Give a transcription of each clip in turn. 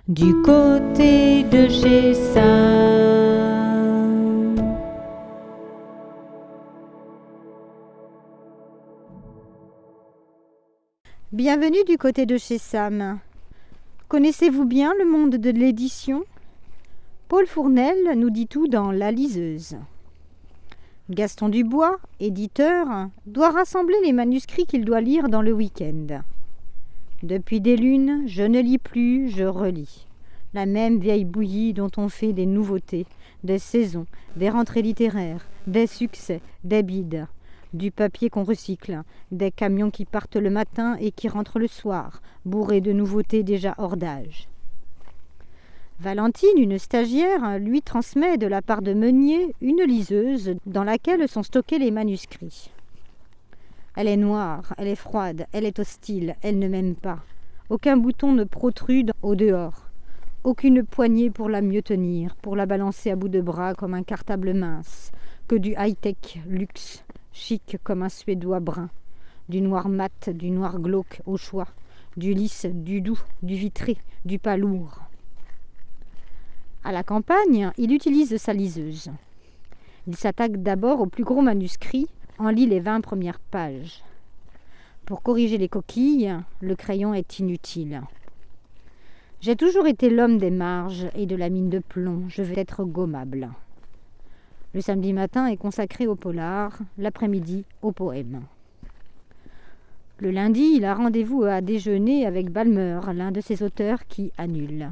du côté de chez Sam. Bienvenue du côté de chez Sam. Connaissez-vous bien le monde de l'édition ? Paul Fournel nous dit tout dans La Liseuse. Gaston Dubois, éditeur, doit rassembler les manuscrits qu'il doit lire dans le week-end. Depuis des lunes, je ne lis plus, je relis. La même vieille bouillie dont on fait des nouveautés, des saisons, des rentrées littéraires, des succès, des bides. Du papier qu'on recycle, des camions qui partent le matin et qui rentrent le soir, bourrés de nouveautés déjà hors d'âge. Valentine, une stagiaire, lui transmet de la part de Meunier une liseuse dans laquelle sont stockés les manuscrits. Elle est noire, elle est froide, elle est hostile, elle ne m'aime pas. Aucun bouton ne protrude au dehors. Aucune poignée pour la mieux tenir, pour la balancer à bout de bras comme un cartable mince, que du high-tech luxe, chic comme un suédois brun, du noir mat, du noir glauque au choix, du lisse, du doux, du vitré, du pas lourd. À la campagne, il utilise sa liseuse. Il s'attaque d'abord au plus gros manuscrit, en lit les 20 premières pages. Pour corriger les coquilles, le crayon est inutile. J'ai toujours été l'homme des marges et de la mine de plomb, je veux être gommable. Le samedi matin est consacré au polar, l'après-midi au poème. Le lundi, il a rendez-vous à déjeuner avec Balmer, l'un de ses auteurs qui annule.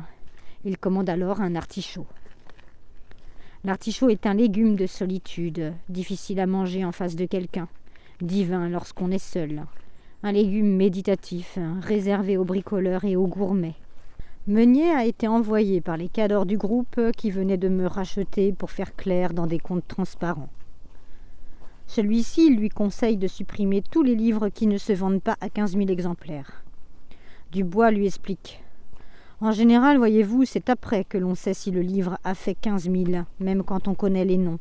Il commande alors un artichaut. L'artichaut est un légume de solitude, difficile à manger en face de quelqu'un, divin lorsqu'on est seul. Un légume méditatif, réservé aux bricoleurs et aux gourmets. Meunier a été envoyé par les cadors du groupe qui venaient de me racheter pour faire clair dans des comptes transparents. Celui-ci lui conseille de supprimer tous les livres qui ne se vendent pas à 15 000 exemplaires. Dubois lui explique. En général, voyez-vous, c'est après que l'on sait si le livre a fait 15 000, même quand on connaît les noms.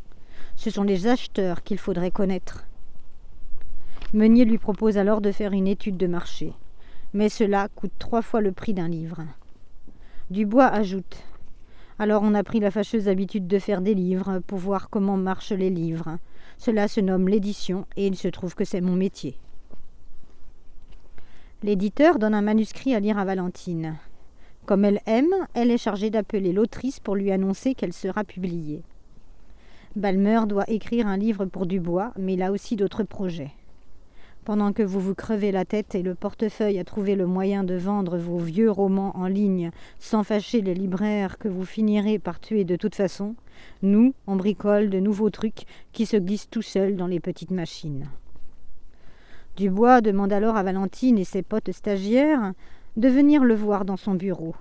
Ce sont les acheteurs qu'il faudrait connaître. Meunier lui propose alors de faire une étude de marché. Mais cela coûte 3 fois le prix d'un livre. Dubois ajoute « Alors on a pris la fâcheuse habitude de faire des livres pour voir comment marchent les livres. Cela se nomme l'édition et il se trouve que c'est mon métier. » L'éditeur donne un manuscrit à lire à Valentine. Comme elle aime, elle est chargée d'appeler l'autrice pour lui annoncer qu'elle sera publiée. Balmer doit écrire un livre pour Dubois, mais il a aussi d'autres projets. Pendant que vous vous crevez la tête et le portefeuille à trouver le moyen de vendre vos vieux romans en ligne sans fâcher les libraires que vous finirez par tuer de toute façon, nous, on bricole de nouveaux trucs qui se glissent tout seuls dans les petites machines. Dubois demande alors à Valentine et ses potes stagiaires de venir le voir dans son bureau.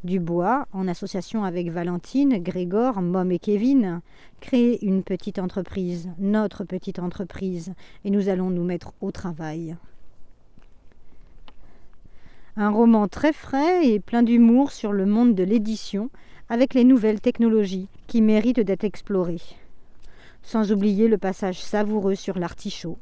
Dubois, en association avec Valentine, Grégor, Mom et Kevin, crée une petite entreprise, notre petite entreprise, et nous allons nous mettre au travail. Un roman très frais et plein d'humour sur le monde de l'édition, avec les nouvelles technologies qui méritent d'être explorées. Sans oublier le passage savoureux sur l'artichaut.